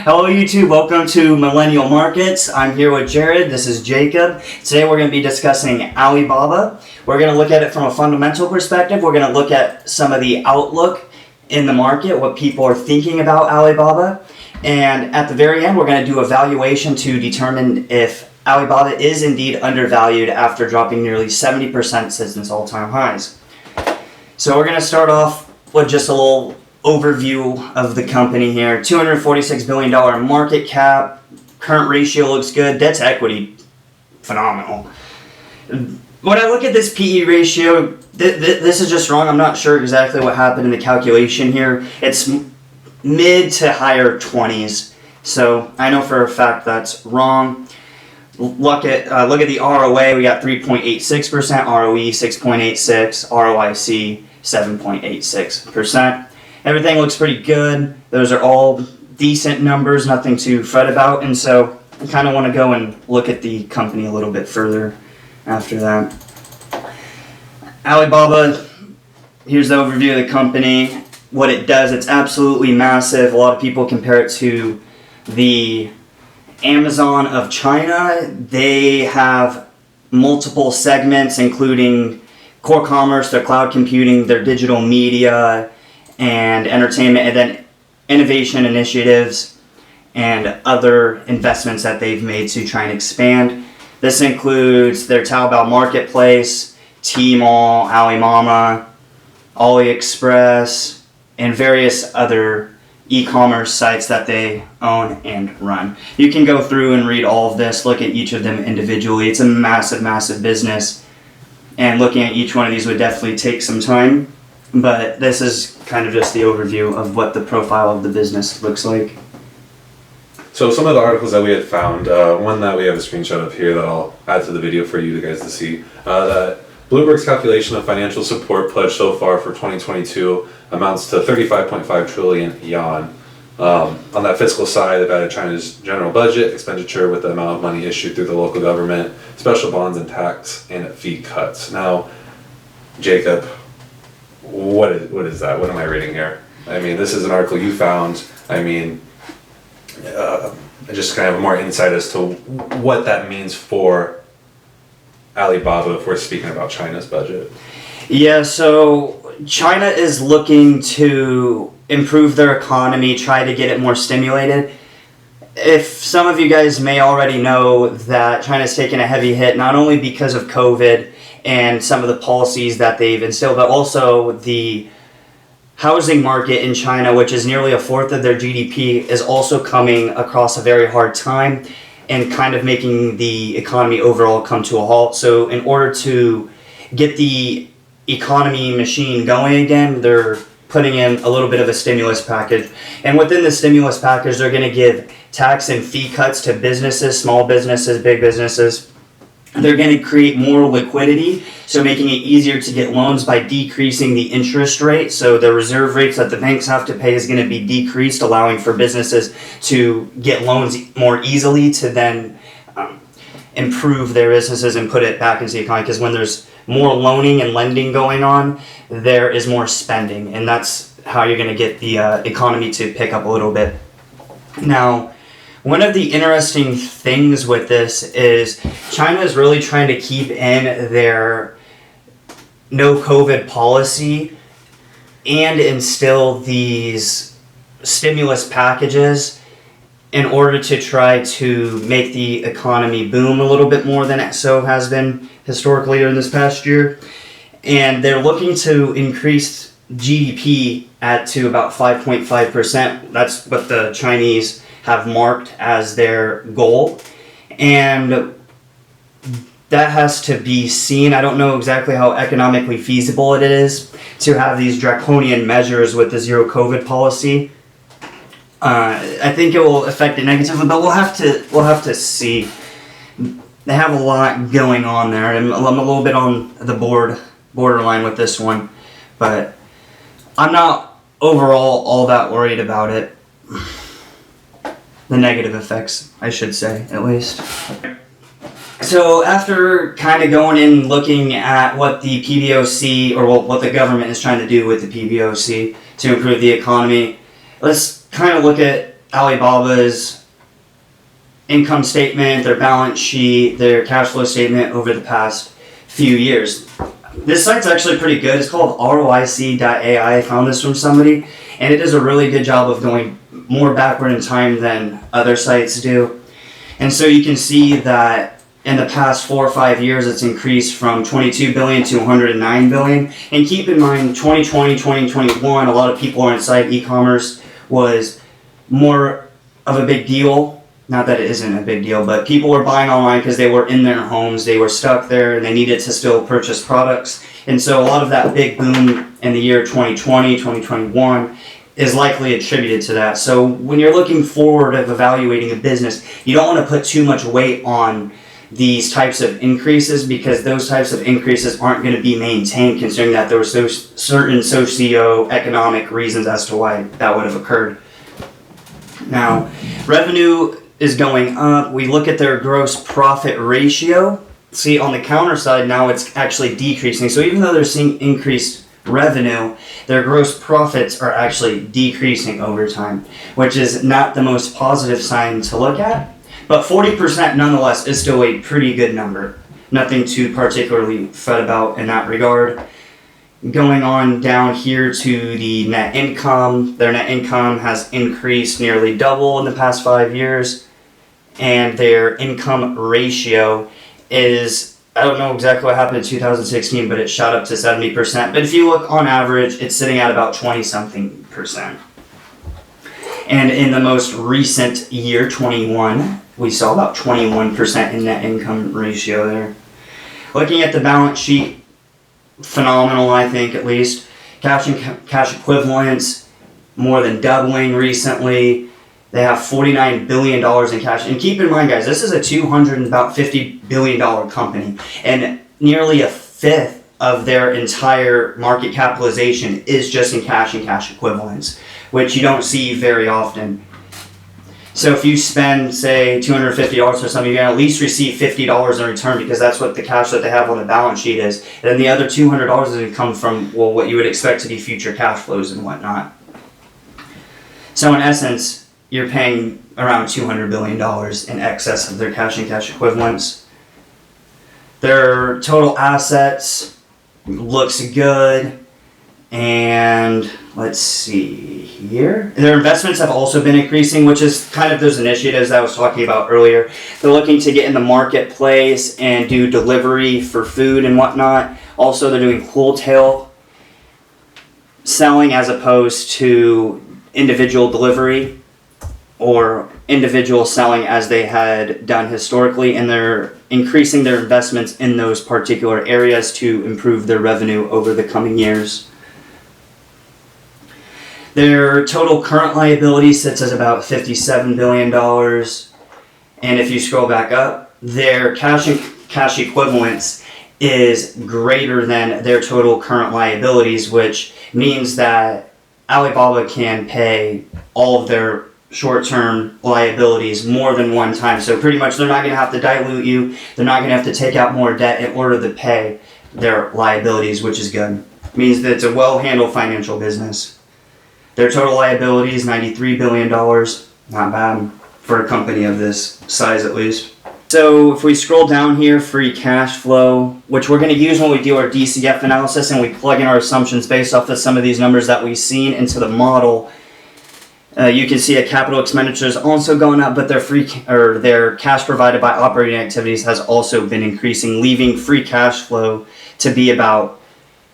Hello YouTube, welcome to Millennial Markets. I'm here with Jared, this is Jacob. Today we're going to be discussing Alibaba. We're going to look at it from a fundamental perspective. We're going to look at some of the outlook in the market, what people are thinking about Alibaba. And at the very end, we're going to do a valuation to determine if Alibaba is indeed undervalued after dropping nearly 70% since its all-time highs. So we're going to start off with just a little overview of the company here. $246 billion market cap. Current ratio looks good. Debt to equity, phenomenal. When I look at this PE ratio, this is just wrong. I'm not sure exactly what happened in the calculation here. It's mid to higher 20s. So I know for a fact that's wrong. Look at the ROA. We got 3.86%, ROE 6.86%, ROIC 7.86%. Everything looks pretty good. Those are all decent numbers, nothing to fret about. And so I kind of want to go and look at the company a little bit further after that. Alibaba, here's the overview of the company. What it does, it's absolutely massive. A lot of people compare it to the Amazon of China. They have multiple segments, including core commerce, their cloud computing, their digital media, and entertainment, and then innovation initiatives and other investments that they've made to try and expand. This includes their Taobao marketplace, Tmall, Alibaba, AliExpress, and various other e-commerce sites that they own and run. You can go through and read all of this, look at each of them individually. It's a massive, massive business, and looking at each one of these would definitely take some time. But this is kind of just the overview of what the profile of the business looks like. So some of the articles that we had found, one that we have a screenshot of here that I'll add to the video for you guys to see, that Bloomberg's calculation of financial support pledged so far for 2022 amounts to 35.5 trillion yuan. On that fiscal side, they've added China's general budget expenditure with the amount of money issued through the local government, special bonds and tax and fee cuts. Now, Jacob, what is that? What am I reading here? I mean, this is an article you found. I mean, just kind of more insight as to what that means for Alibaba if we're speaking about China's budget. Yeah, so China is looking to improve their economy, try to get it more stimulated. If some of you guys may already know that China's taken a heavy hit, not only because of COVID and some of the policies that they've instilled, but also the housing market in China, which is nearly a fourth of their GDP, is also coming across a very hard time and kind of making the economy overall come to a halt. So in order to get the economy machine going again, they're putting in a little bit of a stimulus package. And within the stimulus package, they're going to give tax and fee cuts to businesses, small businesses, big businesses. They're going to create more liquidity, so making it easier to get loans by decreasing the interest rate. So the reserve rates that the banks have to pay is going to be decreased, allowing for businesses to get loans more easily to then improve their businesses and put it back into the economy. Because when there's more loaning and lending going on, there is more spending, and that's how you're going to get the economy to pick up a little bit. Now, one of the interesting things with this is China is really trying to keep in their no COVID policy and instill these stimulus packages in order to try to make the economy boom a little bit more than it so has been historically during this past year. And they're looking to increase GDP to about 5.5%. That's what the Chinese have marked as their goal, and that has to be seen. I don't know exactly how economically feasible it is to have these draconian measures with the zero COVID policy. I think it will affect it negatively, but we'll have to see. They have a lot going on there, and I'm a little bit on the borderline with this one, but I'm not overall all that worried about it. The negative effects, I should say, at least. So after kind of going in looking at what the PBOC, or what the government is trying to do with the PBOC to improve the economy, let's kind of look at Alibaba's income statement, their balance sheet, their cash flow statement over the past few years. This site's actually pretty good. It's called ROIC.ai. I found this from somebody, and it does a really good job of going more backward in time than other sites do. And so you can see that in the past 4 or 5 years, it's increased from 22 billion to 109 billion. And keep in mind, 2020, 2021, a lot of people are inside e-commerce was more of a big deal. Not that it isn't a big deal, but people were buying online because they were in their homes, they were stuck there, and they needed to still purchase products. And so a lot of that big boom in the year 2020, 2021 is likely attributed to that. So when you're looking forward of evaluating a business, you don't want to put too much weight on these types of increases, because those types of increases aren't going to be maintained, considering that there were certain socio-economic reasons as to why that would have occurred. Now, revenue is going up. We look at their gross profit ratio. See, on the counter side now it's actually decreasing. So even though they're seeing increased revenue, their gross profits are actually decreasing over time, which is not the most positive sign to look at. But 40% nonetheless is still a pretty good number. Nothing to particularly fret about in that regard. Going on down here to the net income, their net income has increased nearly double in the past 5 years. And their income ratio is, I don't know exactly what happened in 2016, but it shot up to 70%. But if you look on average, it's sitting at about 20-something%. And in the most recent year, 21, we saw about 21% in net income ratio there. Looking at the balance sheet, phenomenal, I think, at least. Cash and cash equivalents, more than doubling recently. They have $49 billion in cash. And keep in mind, guys, this is a $250 billion company. And nearly a fifth of their entire market capitalization is just in cash and cash equivalents, which you don't see very often. So if you spend, say, $250 for something, you're going to at least receive $50 in return, because that's what the cash that they have on the balance sheet is. And then the other $200 is going to come from, well, what you would expect to be future cash flows and whatnot. So in essence, you're paying around $200 billion in excess of their cash and cash equivalents. Their total assets looks good. And let's see here. Their investments have also been increasing, which is kind of those initiatives I was talking about earlier. They're looking to get in the marketplace and do delivery for food and whatnot. Also, they're doing wholesale selling as opposed to individual delivery or individual selling as they had done historically. And they're increasing their investments in those particular areas to improve their revenue over the coming years. Their total current liability sits at about $57 billion. And if you scroll back up, their cash and cash equivalents is greater than their total current liabilities, which means that Alibaba can pay all of their short-term liabilities more than one time. So pretty much they're not going to have to dilute you. They're not going to have to take out more debt in order to pay their liabilities, which is good. It means that it's a well-handled financial business. Their total liability is $93 billion. Not bad for a company of this size, at least. So if we scroll down here, free cash flow, which we're going to use when we do our DCF analysis and we plug in our assumptions based off of some of these numbers that we've seen into the model. You can see that capital expenditures also going up, but their cash provided by operating activities has also been increasing, leaving free cash flow to be about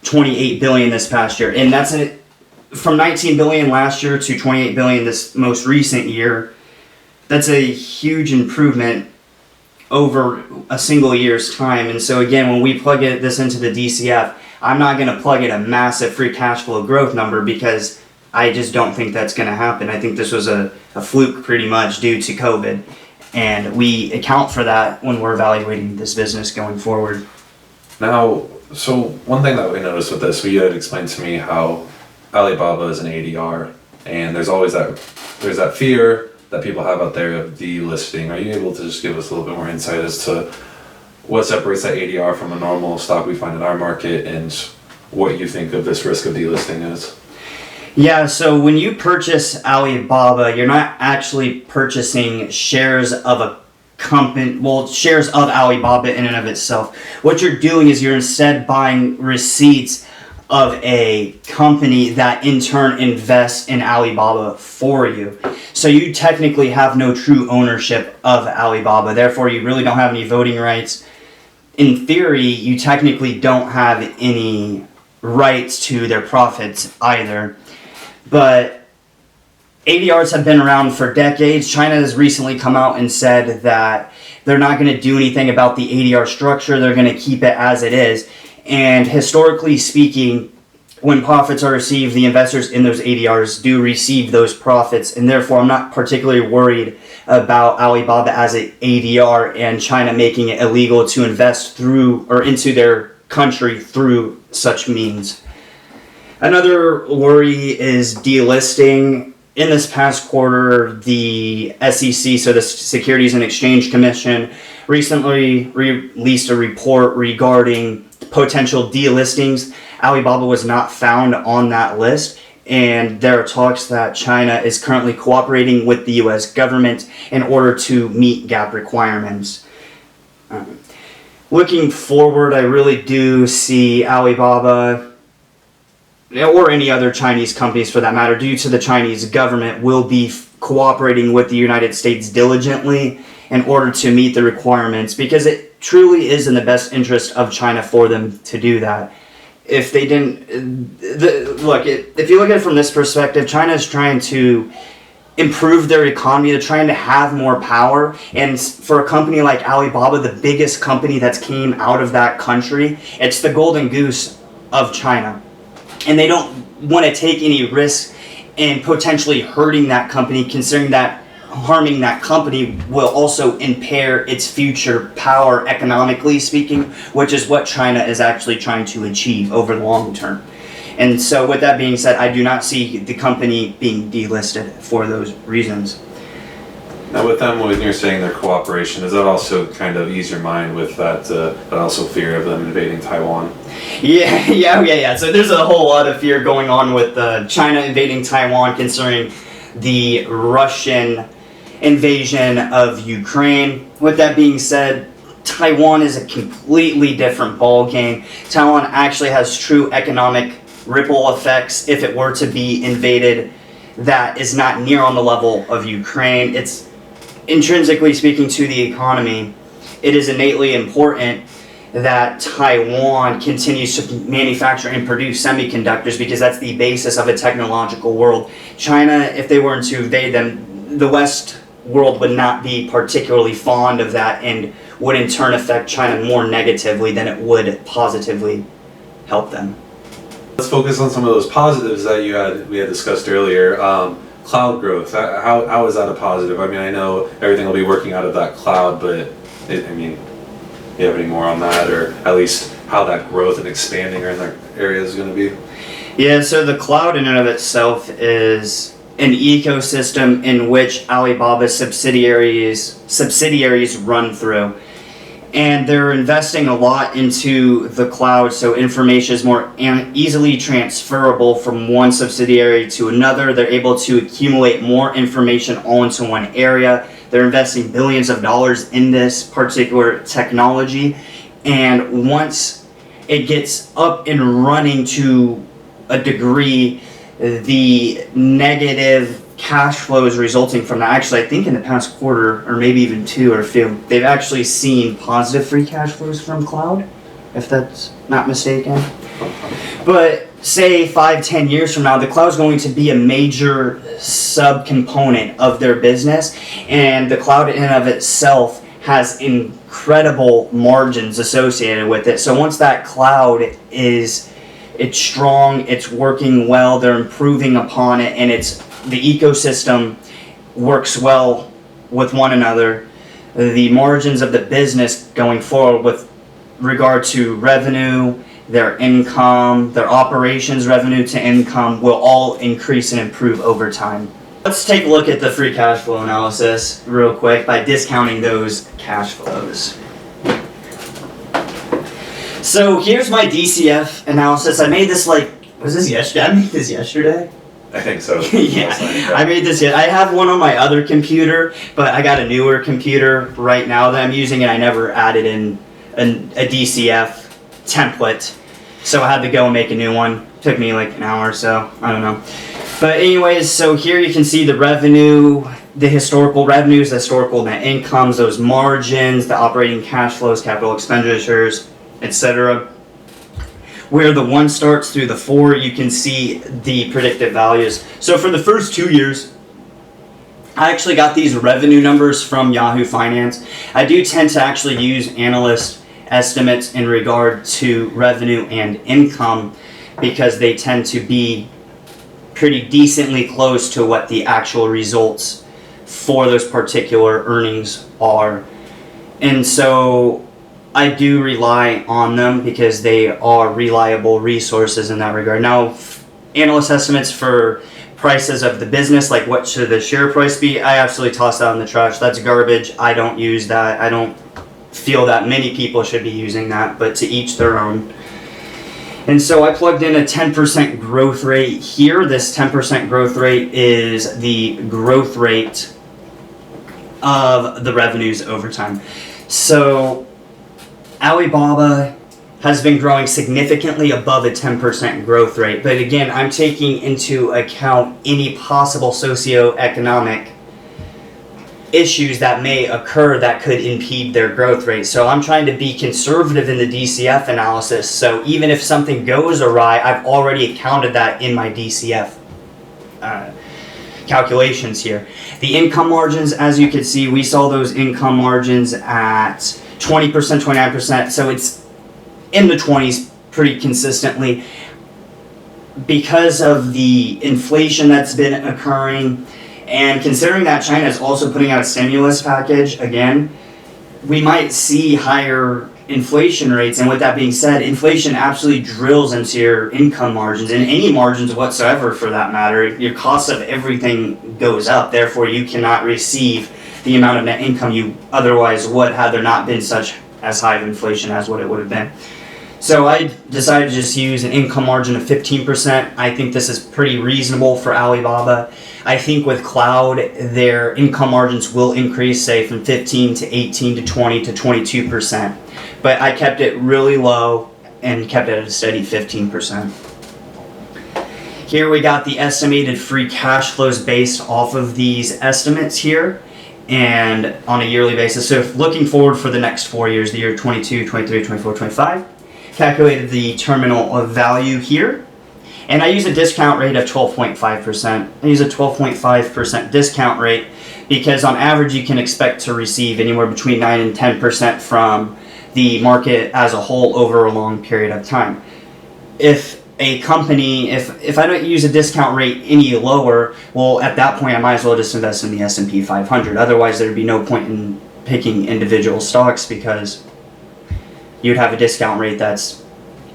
$28 billion this past year. And that's from $19 billion last year to $28 billion this most recent year. That's a huge improvement over a single year's time. And so again, when we plug this into the DCF, I'm not going to plug in a massive free cash flow growth number, because I just don't think that's going to happen. I think this was a fluke pretty much due to COVID. And we account for that when we're evaluating this business going forward. Now, so one thing that we noticed with this, you had explained to me how Alibaba is an ADR, and there's that fear that people have out there of delisting. Are you able to just give us a little bit more insight as to what separates that ADR from a normal stock we find in our market, and what you think of this risk of delisting is? Yeah, so when you purchase Alibaba, you're not actually purchasing shares of a company, well, shares of Alibaba in and of itself. What you're doing is you're instead buying receipts of a company that in turn invests in Alibaba for you. So you technically have no true ownership of Alibaba. Therefore, you really don't have any voting rights. In theory, you technically don't have any rights to their profits either. But ADRs have been around for decades. China has recently come out and said that they're not going to do anything about the ADR structure. They're going to keep it as it is. And historically speaking, when profits are received, the investors in those ADRs do receive those profits. And therefore, I'm not particularly worried about Alibaba as an ADR and China making it illegal to invest through or into their country through such means. Another worry is delisting. In this past quarter, the SEC, so the Securities and Exchange Commission, recently released a report regarding potential delistings. Alibaba was not found on that list, and there are talks that China is currently cooperating with the U.S. government in order to meet GAAP requirements. Looking forward, I really do see Alibaba, or any other Chinese companies for that matter, due to the Chinese government, will be cooperating with the United States diligently in order to meet the requirements, because it truly is in the best interest of China for them to do that. If they didn't, if you look at it from this perspective, China is trying to improve their economy. They're trying to have more power, and for a company like Alibaba, the biggest company that's came out of that country, it's the golden goose of China. And they don't want to take any risk in potentially hurting that company, considering that harming that company will also impair its future power economically speaking, which is what China is actually trying to achieve over the long term. And so with that being said, I do not see the company being delisted for those reasons. Now with them, when you're saying their cooperation, does that also kind of ease your mind with that also fear of them invading Taiwan? Yeah. So there's a whole lot of fear going on with China invading Taiwan, concerning the Russian invasion of Ukraine. With that being said, Taiwan is a completely different ball game. Taiwan actually has true economic ripple effects if it were to be invaded that is not near on the level of Ukraine. It's intrinsically speaking to the economy, it is innately important that Taiwan continues to manufacture and produce semiconductors, because that's the basis of a technological world. China, if they were to invade them, the West world would not be particularly fond of that and would in turn affect China more negatively than it would positively help them. Let's focus on some of those positives that we had discussed earlier. Cloud growth, how is that a positive? I mean, I know everything will be working out of that cloud, but do you have any more on that, or at least how that growth and expanding in that area is going to be? Yeah, so the cloud in and of itself is an ecosystem in which Alibaba's subsidiaries run through. And they're investing a lot into the cloud, so information is more easily transferable from one subsidiary to another. They're able to accumulate more information all into one area. They're investing billions of dollars in this particular technology. And once it gets up and running to a degree, the negative cash flows resulting from that, actually I think in the past quarter or maybe even two or few, they've actually seen positive free cash flows from cloud, if that's not mistaken. But say 5-10 years from now, the cloud is going to be a major subcomponent of their business, and the cloud in and of itself has incredible margins associated with it. So once that cloud it's strong, it's working well, they're improving upon it, and the ecosystem works well with one another, the margins of the business going forward with regard to revenue, their income, their operations revenue to income will all increase and improve over time. Let's take a look at the free cash flow analysis real quick by discounting those cash flows. So here's my DCF analysis. I made this was this yesterday? I made this yesterday. I think so. Yeah, I made this. I have one on my other computer, but I got a newer computer right now that I'm using, and I never added in a DCF template, so I had to go and make a new one. Took me like an hour or so. I don't know. But anyways, so here you can see the revenue, the historical revenues, the historical net incomes, those margins, the operating cash flows, capital expenditures, etc. Where the 1 starts through the 4, you can see the predictive values. So for the first 2 years, I actually got these revenue numbers from Yahoo Finance. I do tend to actually use analyst estimates in regard to revenue and income because they tend to be pretty decently close to what the actual results for those particular earnings are. And so I do rely on them because they are reliable resources in that regard. Now, analyst estimates for prices of the business, like what should the share price be, I absolutely toss that in the trash. That's garbage. I don't use that. I don't feel that many people should be using that, but to each their own. And so I plugged in a 10% growth rate here. This 10% growth rate is the growth rate of the revenues over time. So Alibaba has been growing significantly above a 10% growth rate. But again, I'm taking into account any possible socioeconomic issues that may occur that could impede their growth rate. So I'm trying to be conservative in the DCF analysis. So even if something goes awry, I've already accounted that in my DCF calculations here. The income margins, as you can see, we saw those income margins at 20%, 29%, so it's in the 20s pretty consistently. Because of the inflation that's been occurring, and considering that China is also putting out a stimulus package again, we might see higher inflation rates. And with that being said, inflation absolutely drills into your income margins, and any margins whatsoever for that matter. Your cost of everything goes up, therefore you cannot receive the amount of net income you otherwise would had there not been such as high of inflation as what it would have been. So I decided to just use an income margin of 15%. I think this is pretty reasonable for Alibaba. I think with cloud, their income margins will increase, say, from 15 to 18 to 20 to 22%. But I kept it really low and kept it at a steady 15%. Here we got the estimated free cash flows based off of these estimates here and on a yearly basis. So if looking forward for the next 4 years, the year 22, 23, 24, 25, calculated the terminal value here. And I use a discount rate of 12.5%. I use a 12.5% discount rate because on average you can expect to receive anywhere between 9 and 10% from the market as a whole over a long period of time. If a company, if I don't use a discount rate any lower, well, at that point I might as well just invest in the S&P 500. Otherwise there'd be no point in picking individual stocks because you'd have a discount rate that's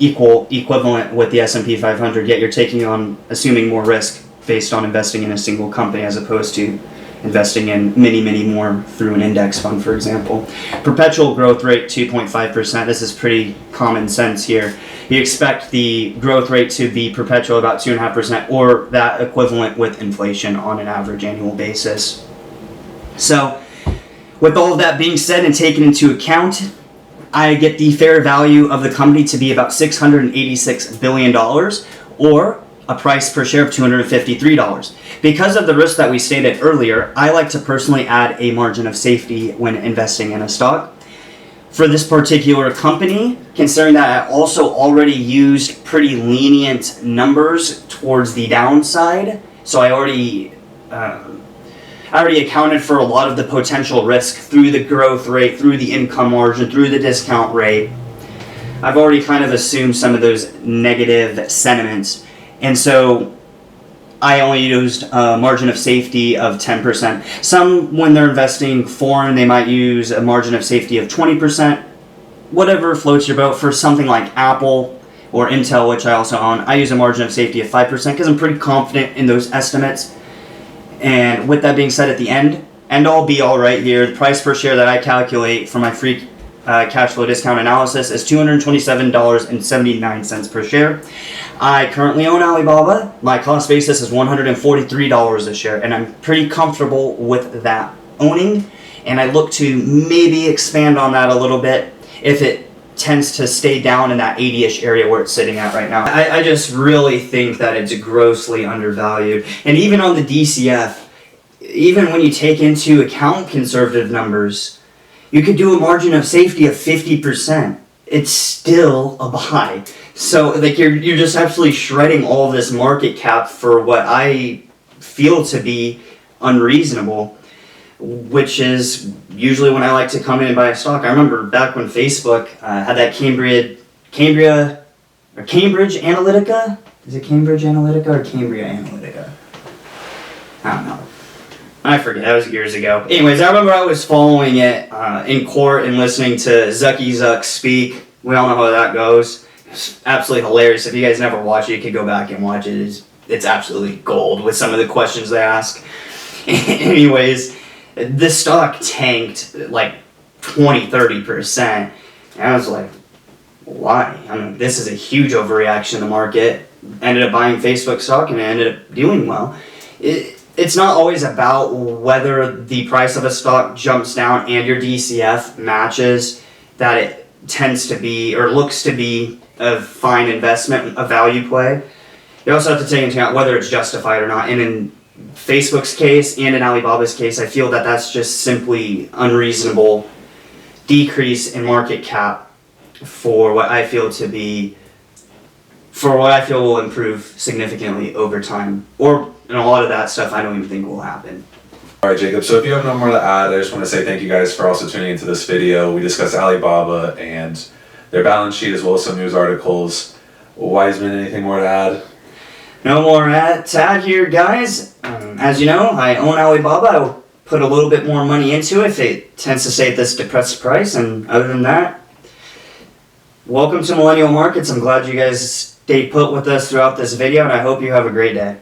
equivalent with the S&P 500, yet you're taking on assuming more risk based on investing in a single company as opposed to investing in many more through an index fund, for example. Perpetual growth rate 2.5%. This is pretty common sense here. You expect the growth rate to be perpetual about 2.5% or that equivalent with inflation on an average annual basis. So with all of that being said and taken into account, I get the fair value of the company to be about $686 billion or a price per share of $253. Because of the risk that we stated earlier, I like to personally add a margin of safety when investing in a stock. For this particular company, considering that I also already used pretty lenient numbers towards the downside, so I already accounted for a lot of the potential risk through the growth rate, through the income margin, through the discount rate. I've already kind of assumed some of those negative sentiments. And so I only used a margin of safety of 10%. Some, when they're investing foreign, they might use a margin of safety of 20%. Whatever floats your boat. For something like Apple or Intel, which I also own, I use a margin of safety of 5% because I'm pretty confident in those estimates. And with that being said, at the end all be all right here, the price per share that I calculate for my free cash flow discount analysis is $227.79 per share. I currently own Alibaba. My cost basis is $143 a share, and I'm pretty comfortable with that owning. And I look to maybe expand on that a little bit if it tends to stay down in that 80-ish area where it's sitting at right now. I just really think that it's grossly undervalued. And even on the DCF, even when you take into account conservative numbers, you could do a margin of safety of 50%. It's still a buy. So like you're just absolutely shredding all this market cap for what I feel to be unreasonable, which is usually when I like to come in and buy a stock. I remember back when Facebook had that Cambridge Analytica? Is it Cambridge Analytica or Cambria Analytica? I don't know. I forget, that was years ago. Anyways, I remember I was following it in court and listening to Zuck speak. We all know how that goes. It's absolutely hilarious. If you guys never watch it, you could go back and watch it. It's absolutely gold with some of the questions they ask. Anyways, this stock tanked like 20-30%. And I was like, why? I mean, this is a huge overreaction in the market. Ended up buying Facebook stock and it ended up doing well. It's not always about whether the price of a stock jumps down and your DCF matches, that it tends to be or looks to be a fine investment, a value play. You also have to take into account whether it's justified or not. And in Facebook's case and in Alibaba's case, I feel that that's just simply unreasonable decrease in market cap for what I feel will improve significantly over time. And a lot of that stuff I don't even think will happen. Alright, Jacob, so if you have no more to add, I just want to say thank you guys for also tuning into this video. We discussed Alibaba and their balance sheet as well as some news articles. Wiseman, anything more to add? No more to add here, guys. As you know, I own Alibaba. I'll put a little bit more money into it if it tends to stay at this depressed price. And other than that, welcome to Millennial Markets. I'm glad you guys stayed put with us throughout this video, and I hope you have a great day.